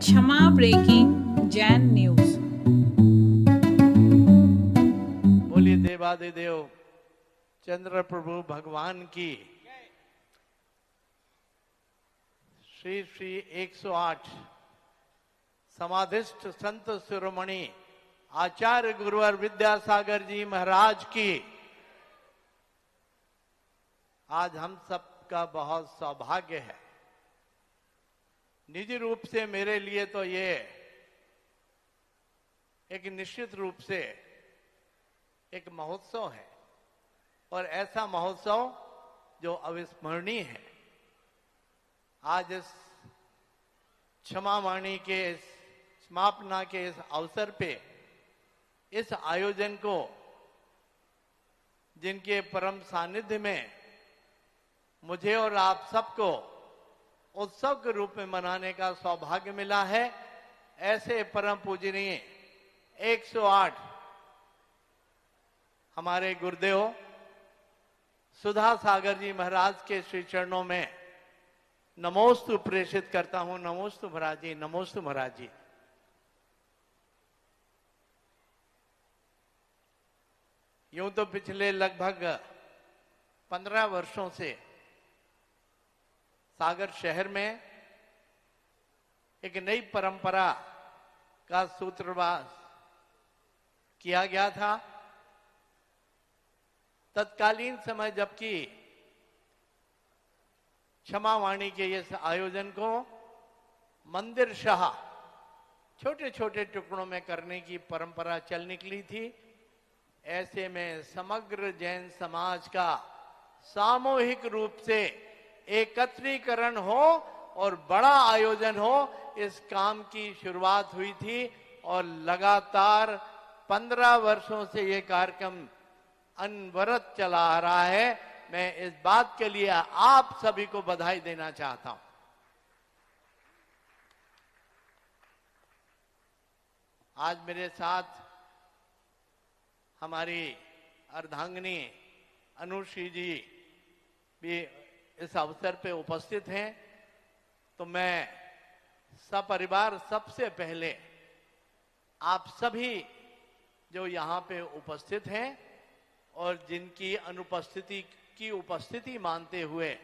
क्षमा breaking Jain news. बोलिए देवादिदेव चंद्र प्रभु भगवान की। श्री श्री 108 समाधिष्ठ संत शिरोमणि आचार्य गुरुवर विद्यासागर जी महाराज की। आज हम सबका बहुत सौभाग्य है। निजी रूप से मेरे लिए तो ये एक निश्चित रूप से एक महोत्सव है, और ऐसा महोत्सव जो अविस्मरणीय है। आज इस क्षमा वाणी के समापना के इस अवसर पे इस आयोजन को जिनके परम सानिध्य में मुझे और आप सबको उत्सव के रूप में मनाने का सौभाग्य मिला है, ऐसे परम पूजनीय 108 हमारे गुरुदेव सुधा सागर जी महाराज के श्री चरणों में नमोस्तु प्रेषित करता हूं। नमोस्तु महाराज जी, नमोस्तु महाराज जी। यूं तो पिछले लगभग 15 वर्षों से सागर शहर में एक नई परंपरा का सूत्रवास किया गया था। तत्कालीन समय जबकि क्षमा वाणी के इस आयोजन को मंदिर शाह छोटे छोटे टुकड़ों में करने की परंपरा चल निकली थी, ऐसे में समग्र जैन समाज का सामूहिक रूप से एकत्रीकरण हो और बड़ा आयोजन हो, इस काम की शुरुआत हुई थी। और लगातार 15 वर्षों से ये कार्यक्रम अनवरत चला आ रहा है। मैं इस बात के लिए आप सभी को बधाई देना चाहता हूं। आज मेरे साथ हमारी अर्धांगिनी अनुश्री जी भी इस अवसर पे उपस्थित हैं, तो मैं सपरिवार सबसे पहले आप सभी जो यहाँ पे उपस्थित हैं और जिनकी अनुपस्थिति की उपस्थिति मानते हुए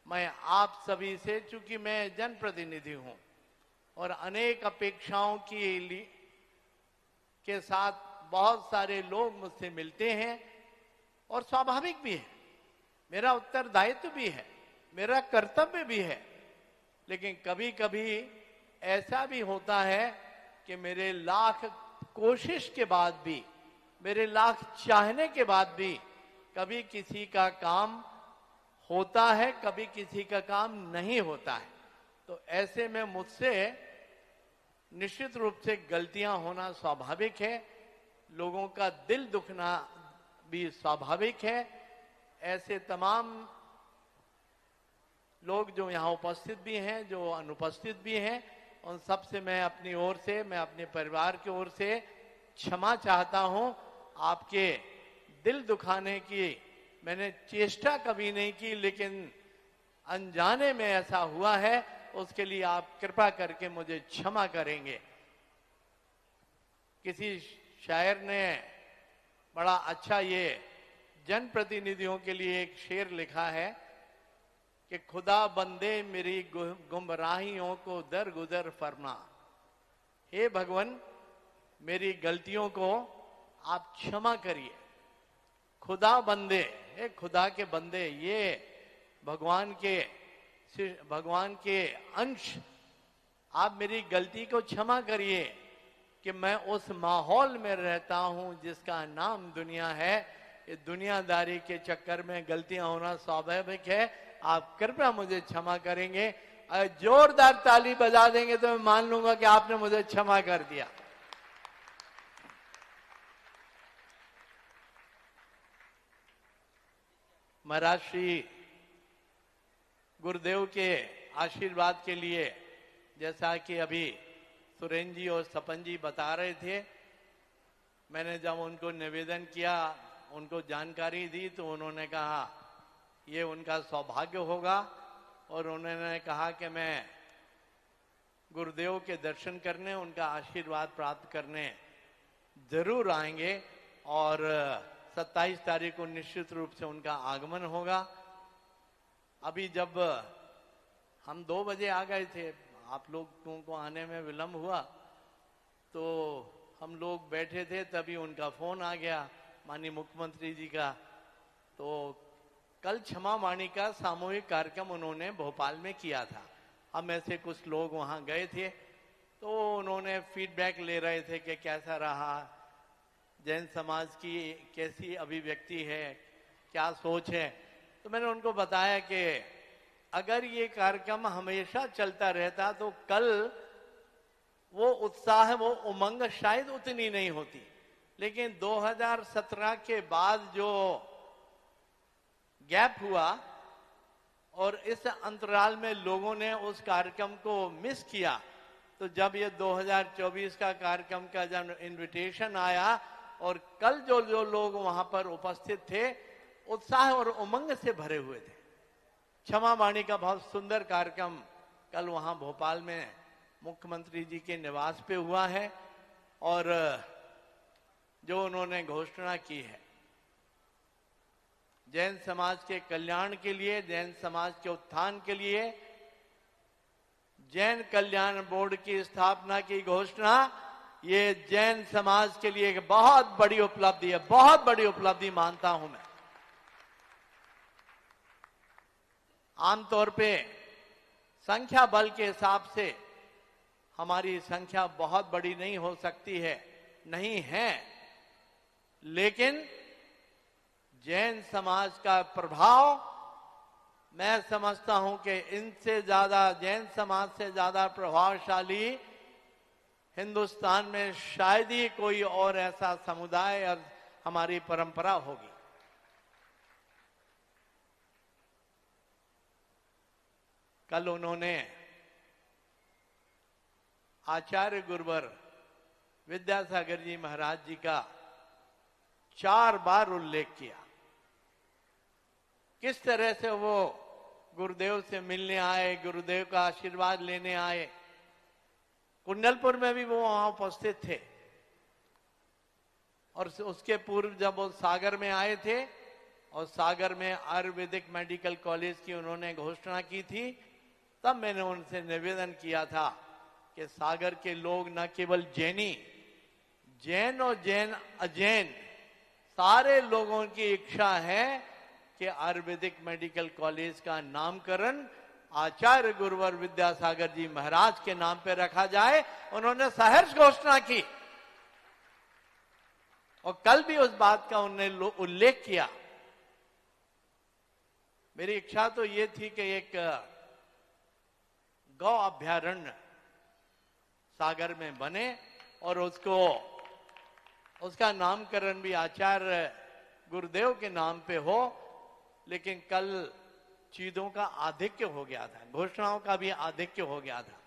मैं आप सभी से, चूंकि मैं जनप्रतिनिधि हूं और अनेक अपेक्षाओं के साथ बहुत सारे लोग मुझसे मिलते हैं, और स्वाभाविक भी है, मेरा उत्तरदायित्व भी है, मेरा कर्तव्य भी है। लेकिन कभी कभी ऐसा भी होता है कि मेरे लाख कोशिश के बाद भी, मेरे लाख चाहने के बाद भी कभी किसी का काम होता है, कभी किसी का काम नहीं होता है। तो ऐसे में मुझसे निश्चित रूप से गलतियां होना स्वाभाविक है, लोगों का दिल दुखना भी स्वाभाविक है। ऐसे तमाम लोग जो यहाँ उपस्थित भी हैं, जो अनुपस्थित भी हैं, उन सब से मैं अपनी ओर से, मैं अपने परिवार की ओर से क्षमा चाहता हूं। आपके दिल दुखाने की मैंने चेष्टा कभी नहीं की, लेकिन अनजाने में ऐसा हुआ है, उसके लिए आप कृपा करके मुझे क्षमा करेंगे। किसी शायर ने बड़ा अच्छा ये जनप्रतिनिधियों के लिए एक शेर लिखा है कि खुदा बंदे मेरी गुमराहियों को दर गुजर फरमा। हे भगवान, मेरी गलतियों को आप क्षमा करिए। खुदा बंदे, हे खुदा के बंदे, ये भगवान के अंश, आप मेरी गलती को क्षमा करिए कि मैं उस माहौल में रहता हूं जिसका नाम दुनिया है। ये दुनियादारी के चक्कर में गलतियां होना स्वाभाविक है, आप कृपया मुझे क्षमा करेंगे। जोरदार ताली बजा देंगे तो मैं मान लूंगा कि आपने मुझे क्षमा कर दिया। महाराज श्री गुरुदेव के आशीर्वाद के लिए, जैसा कि अभी सुरेंद्र जी और सपन जी बता रहे थे, मैंने जब उनको निवेदन किया, उनको जानकारी दी, तो उन्होंने कहा ये उनका सौभाग्य होगा, और उन्होंने कहा कि मैं गुरुदेव के दर्शन करने, उनका आशीर्वाद प्राप्त करने जरूर आएंगे। और 27 तारीख को निश्चित रूप से उनका आगमन होगा। अभी जब हम 2 बजे आ गए थे, आप लोगों को आने में विलंब हुआ, तो हम लोग बैठे थे, तभी उनका फोन आ गया माननीय मुख्यमंत्री जी का। तो कल क्षमा वाणी का सामूहिक कार्यक्रम उन्होंने भोपाल में किया था। हम ऐसे कुछ लोग वहां गए थे, तो उन्होंने फीडबैक ले रहे थे कि कैसा रहा, जैन समाज की कैसी अभिव्यक्ति है, क्या सोच है। तो मैंने उनको बताया कि अगर ये कार्यक्रम हमेशा चलता रहता तो कल वो उत्साह, वो उमंग शायद उतनी नहीं होती। लेकिन 2017 के बाद जो गैप हुआ और इस अंतराल में लोगों ने उस कार्यक्रम को मिस किया, तो जब ये 2024 का कार्यक्रम का जब इनविटेशन आया और कल जो लोग वहां पर उपस्थित थे, उत्साह और उमंग से भरे हुए थे। क्षमा वाणी का बहुत सुंदर कार्यक्रम कल वहां भोपाल में मुख्यमंत्री जी के निवास पे हुआ है। और जो उन्होंने घोषणा की है जैन समाज के कल्याण के लिए, जैन समाज के उत्थान के लिए, जैन कल्याण बोर्ड की स्थापना की घोषणा, ये जैन समाज के लिए एक बहुत बड़ी उपलब्धि है, बहुत बड़ी उपलब्धि मानता हूं मैं। आमतौर पे संख्या बल के हिसाब से हमारी संख्या बहुत बड़ी नहीं हो सकती है, नहीं है, लेकिन जैन समाज का प्रभाव मैं समझता हूं कि इनसे ज्यादा, जैन समाज से ज्यादा प्रभावशाली हिंदुस्तान में शायद ही कोई और ऐसा समुदाय और हमारी परंपरा होगी। कल उन्होंने आचार्य गुरुवर विद्यासागर जी महाराज जी का 4 बार उल्लेख किया। किस तरह से वो गुरुदेव से मिलने आए, गुरुदेव का आशीर्वाद लेने आए। कुंडलपुर में भी वो वहां उपस्थित थे, और उसके पूर्व जब वो सागर में आए थे और सागर में आयुर्वेदिक मेडिकल कॉलेज की उन्होंने घोषणा की थी, तब मैंने उनसे निवेदन किया था कि सागर के लोग न केवल जैनी, जैन और जैन अजैन सारे लोगों की इच्छा है कि आयुर्वेदिक मेडिकल कॉलेज का नामकरण आचार्य गुरुवर विद्यासागर जी महाराज के नाम पे रखा जाए। उन्होंने सहर्ष घोषणा की और कल भी उस बात का उन्होंने उल्लेख किया। मेरी इच्छा तो ये थी कि एक गौ अभ्यारण्य सागर में बने और उसका नामकरण भी आचार्य गुरुदेव के नाम पे हो। लेकिन कल चीजों का आधिक्य हो गया था, घोषणाओं का भी आधिक्य हो गया था,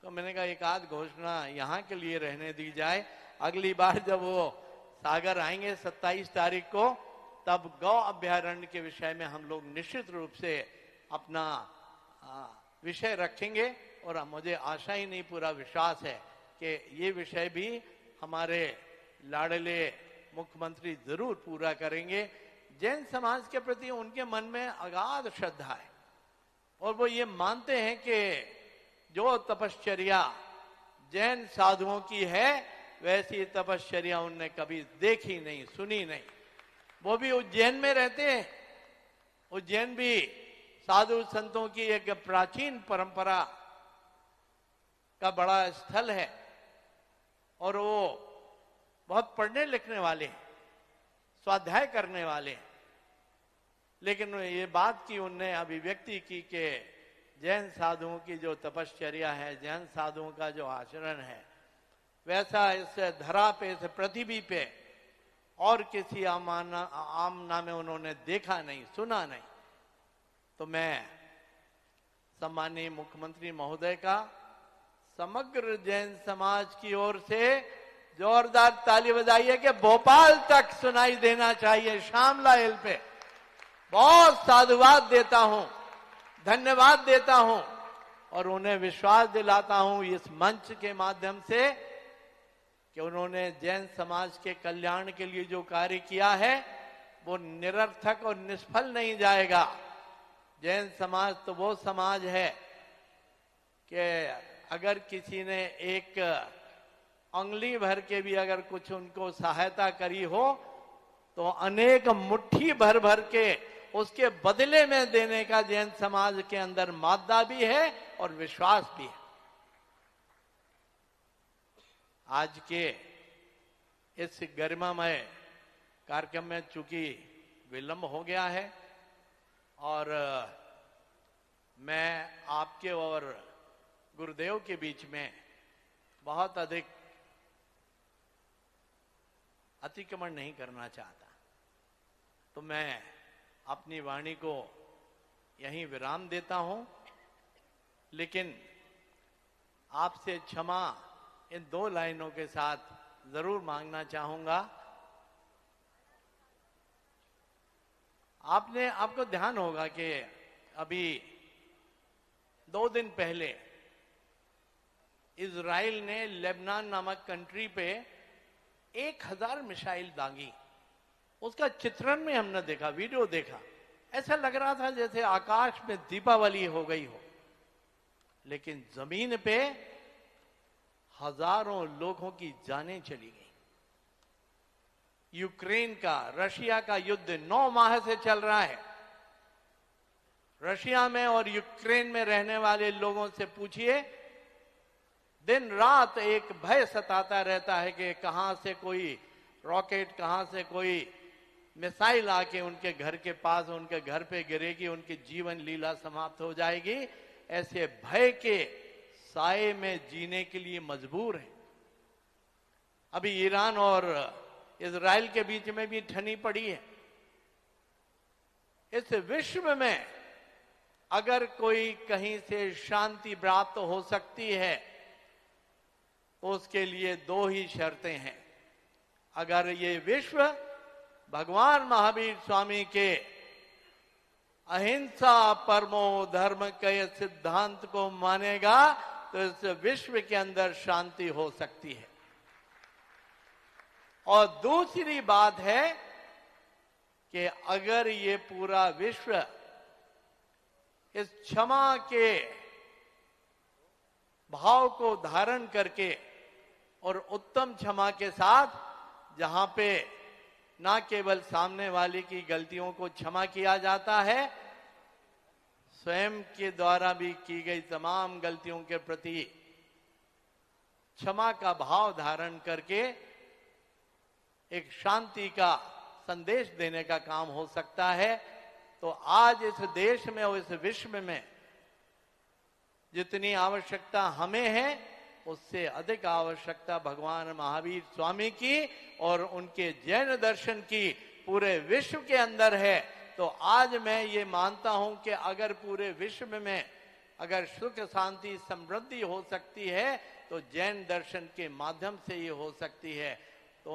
तो मैंने कहा एक आध घोषणा यहाँ के लिए रहने दी जाए। अगली बार जब वो सागर आएंगे 27 तारीख को, तब गौ अभ्यारण्य के विषय में हम लोग निश्चित रूप से अपना विषय रखेंगे। और मुझे आशा ही नहीं, पूरा विश्वास है कि ये विषय भी हमारे लाडले मुख्यमंत्री जरूर पूरा करेंगे। जैन समाज के प्रति उनके मन में अगाध श्रद्धा है और वो ये मानते हैं कि जो तपश्चर्या जैन साधुओं की है, वैसी तपश्चर्या उनने कभी देखी नहीं, सुनी नहीं। वो भी उज्जैन में रहते हैं। उज्जैन भी साधु संतों की एक प्राचीन परंपरा का बड़ा स्थल है और वो बहुत पढ़ने लिखने वाले हैं, स्वाध्याय करने वाले हैं। लेकिन ये बात की उनने अभिव्यक्ति की कि जैन साधुओं की जो तपश्चर्या है, जैन साधुओं का जो आचरण है, वैसा इस धरा पे, इस पृथ्वी पे और किसी आमना में उन्होंने देखा नहीं, सुना नहीं। तो मैं सम्माननीय मुख्यमंत्री महोदय का समग्र जैन समाज की ओर से जोरदार ताली बजाइए कि भोपाल तक सुनाई देना चाहिए। श्यामला हिल पे बहुत साधुवाद देता हूं, धन्यवाद देता हूं और उन्हें विश्वास दिलाता हूं इस मंच के माध्यम से कि उन्होंने जैन समाज के कल्याण के लिए जो कार्य किया है वो निरर्थक और निष्फल नहीं जाएगा। जैन समाज तो वो समाज है कि अगर किसी ने एक अंगुली भर के भी अगर कुछ उनको सहायता करी हो तो अनेक मुट्ठी भर भर के उसके बदले में देने का जैन समाज के अंदर मादा भी है और विश्वास भी है। आज के इस गरिमामय कार्यक्रम में चूंकि विलंब हो गया है और मैं आपके और गुरुदेव के बीच में बहुत अधिक अतिक्रमण नहीं करना चाहता, तो मैं अपनी वाणी को यहीं विराम देता हूं। लेकिन आपसे क्षमा इन 2 लाइनों के साथ जरूर मांगना चाहूंगा। आपको ध्यान होगा कि अभी 2 दिन पहले इजराइल ने लेबनान नामक कंट्री पे 1000 मिसाइल दागी। उसका चित्रण में हमने देखा, वीडियो देखा, ऐसा लग रहा था जैसे आकाश में दीपावली हो गई हो, लेकिन जमीन पे हजारों लोगों की जानें चली गई। यूक्रेन का, रशिया का युद्ध 9 माह से चल रहा है। रशिया में और यूक्रेन में रहने वाले लोगों से पूछिए, दिन रात एक भय सताता रहता है कि कहां से कोई रॉकेट, कहां से कोई मिसाइल आके उनके घर के पास, उनके घर पे गिरेगी, उनकी जीवन लीला समाप्त हो जाएगी। ऐसे भय के साए में जीने के लिए मजबूर है। अभी ईरान और इजराइल के बीच में भी ठनी पड़ी है। इस विश्व में अगर कोई कहीं से शांति प्राप्त हो सकती है तो उसके लिए 2 ही शर्तें हैं। अगर ये विश्व भगवान महावीर स्वामी के अहिंसा परमो धर्म के सिद्धांत को मानेगा तो इस विश्व के अंदर शांति हो सकती है। और दूसरी बात है कि अगर ये पूरा विश्व इस क्षमा के भाव को धारण करके और उत्तम क्षमा के साथ, जहां पे ना केवल सामने वाले की गलतियों को क्षमा किया जाता है, स्वयं के द्वारा भी की गई तमाम गलतियों के प्रति क्षमा का भाव धारण करके एक शांति का संदेश देने का काम हो सकता है। तो आज इस देश में और इस विश्व में जितनी आवश्यकता हमें है, उससे अधिक आवश्यकता भगवान महावीर स्वामी की और उनके जैन दर्शन की पूरे विश्व के अंदर है। तो आज मैं ये मानता हूं कि अगर पूरे विश्व में अगर सुख शांति समृद्धि हो सकती है तो जैन दर्शन के माध्यम से ये हो सकती है। तो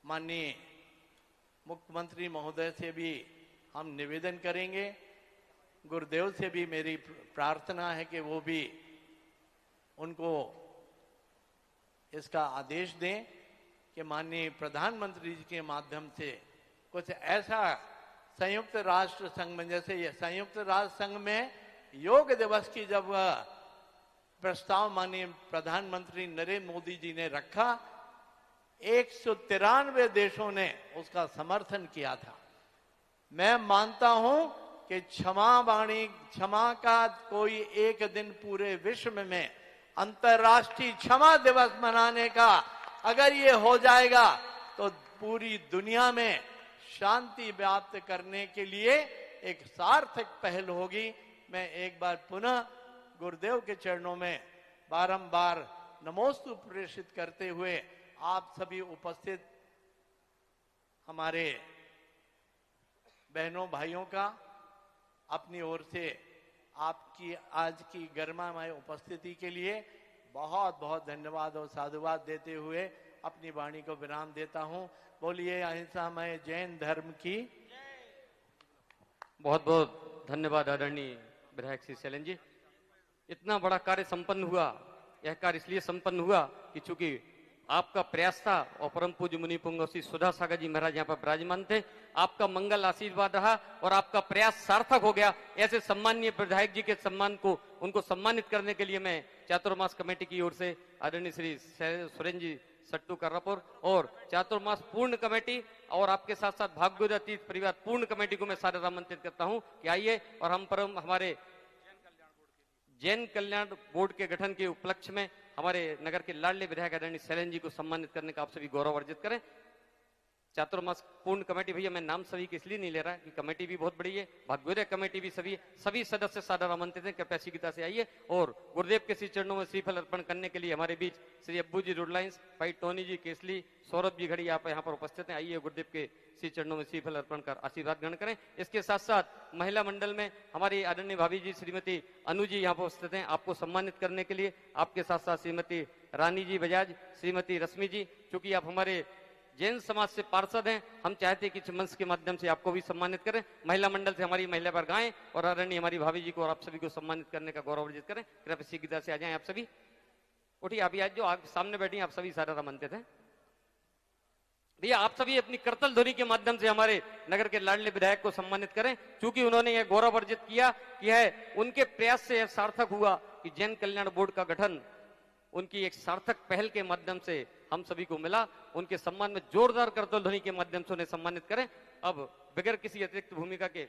माननीय मुख्यमंत्री महोदय से भी हम निवेदन करेंगे, गुरुदेव से भी मेरी प्रार्थना है कि वो भी उनको इसका आदेश दें कि माननीय प्रधानमंत्री जी के माध्यम से कुछ ऐसा संयुक्त राष्ट्र संघ में, जैसे ये संयुक्त राष्ट्र संघ में योग दिवस की जब प्रस्ताव माननीय प्रधानमंत्री नरेंद्र मोदी जी ने रखा, 193 देशों ने उसका समर्थन किया था। मैं मानता हूं कि क्षमा का कोई एक दिन पूरे विश्व में अंतर्राष्ट्रीय क्षमा दिवस मनाने का अगर ये हो जाएगा तो पूरी दुनिया में शांति व्याप्त करने के लिए एक सार्थक पहल होगी। मैं एक बार पुनः गुरुदेव के चरणों में बारंबार नमोस्तु प्रेषित करते हुए आप सभी उपस्थित हमारे बहनों भाइयों का अपनी ओर से आपकी आज की गरिमामय उपस्थिति के लिए बहुत बहुत धन्यवाद और साधुवाद देते हुए अपनी वाणी को विराम देता हूं। बोलिए अहिंसामय जैन धर्म की। बहुत बहुत धन्यवाद आदरणीय विधायक श्री शैलेंद्र जी, इतना बड़ा कार्य संपन्न हुआ। यह कार्य इसलिए संपन्न हुआ कि चूंकि आपका प्रयास था और परम पूज्य मुनि पुंगव श्री सुधा सागर जी महाराज यहाँ पर विराजमान थे, आपका मंगल आशीर्वाद रहा और आपका प्रयास सार्थक हो गया। ऐसे सम्माननीय विधायक जी के सम्मान को, उनको सम्मानित करने के लिए मैं चातुर्मास कमेटी की ओर से आदरणीय श्री सुरेंद्र जी सट्टू कर्रापुर और चातुर्मास पूर्ण कमेटी और आपके साथ साथ भाग्योदय परिवार पूर्ण कमेटी को मैं सादर आमंत्रित करता हूं कि आइए और हम परम हमारे जैन कल्याण बोर्ड के गठन के उपलक्ष्य में हमारे नगर के लाडले विधायक आदरणीय शैलेंद्र जी को सम्मानित करने का आप सभी गौरव अर्जित करें। चातुर्मास पूर्ण कमेटी, भैया मैं नाम सभी के इसलिए नहीं ले रहा कि कमेटी भी बहुत बड़ी है, भाग्योदय कमेटी भी सभी सदस्य सादर आमंत्रित हैं। कृपया शीघ्रता से आइए और गुरुदेव के श्री चरणों में श्रीफल अर्पण करने के लिए हमारे बीच श्री अब्बू जी रोडलाइंस, भाई टोनी जी केसली, सौरभ जी घड़ी आप यहाँ पर उपस्थित हैं। आइए गुरुदेव के श्री चरणों में श्रीफल अर्पण कर आशीर्वाद ग्रहण करें। इसके साथ साथ महिला मंडल में हमारी आदरणीय भाभी जी श्रीमती अनु जी यहाँ पर उपस्थित हैं, आपको सम्मानित करने के लिए। आपके साथ साथ श्रीमती रानी जी बजाज, श्रीमती रश्मि जी, चूंकि आप हमारे जैन समाज से पार्षद हैं, हम चाहते हैं कि मंच के माध्यम से आपको भी सम्मानित करें। महिला मंडल से हमारी महिला पर गाएं और आदरणीय हमारी भाभी जी को और आप सभी को सम्मानित करने का गौरव अर्जित करें। कृपया शीघ्रता से आ जाएं। आप सभी उठिए, अभी आज जो आप सामने बैठी आप सभी सादर आमंत्रित हैं। भैया आप सभी अपनी करतल ध्वनि के माध्यम से हमारे नगर के लाडले विधायक को सम्मानित करें, क्योंकि उन्होंने यह गौरव अर्जित किया कि है उनके प्रयास से यह सार्थक हुआ कि जैन कल्याण बोर्ड का गठन उनकी एक सार्थक पहल के माध्यम से हम सभी को मिला। उनके सम्मान में जोरदार करतल ध्वनि के माध्यम से उन्हें सम्मानित करें। अब बगैर किसी अतिरिक्त भूमिका के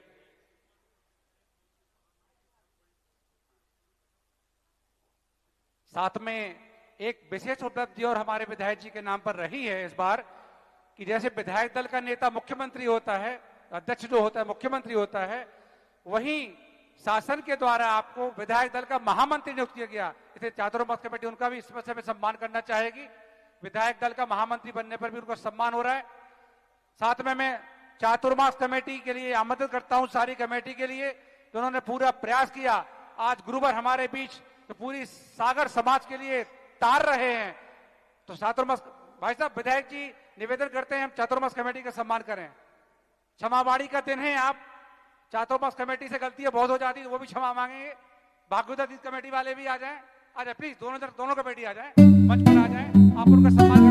साथ में एक विशेष उपलब्धि और हमारे विधायक जी के नाम पर रही है इस बार कि जैसे विधायक दल का नेता मुख्यमंत्री होता है, अध्यक्ष जो होता है मुख्यमंत्री होता है, वहीं शासन के द्वारा आपको विधायक दल का महामंत्री नियुक्त किया गया। इसे चातुर्मास कमेटी उनका भी इस समय में सम्मान करना चाहेगी। विधायक दल का महामंत्री बनने पर भी उनको सम्मान हो रहा है। साथ में मैं चातुर्मास कमेटी के लिए आमंत्रित करता हूं, सारी कमेटी के लिए तो उन्होंने पूरा प्रयास किया। आज गुरुवर हमारे बीच तो पूरी सागर समाज के लिए तार रहे हैं। तो चातुर्मास भाई साहब, विधायक जी निवेदन करते हैं हम चातुर्मास कमेटी का सम्मान करें। क्षमावाणी का दिन है, आप चातुर्मास कमेटी से गलतियां बहुत हो जाती है, वो भी क्षमा मांगेंगे। भाग्योदय कमेटी वाले भी आ जाएं, प्लीज दोनों कमेटी आ जाएं, मंच पर आ जाएं, आप उनका सम्मान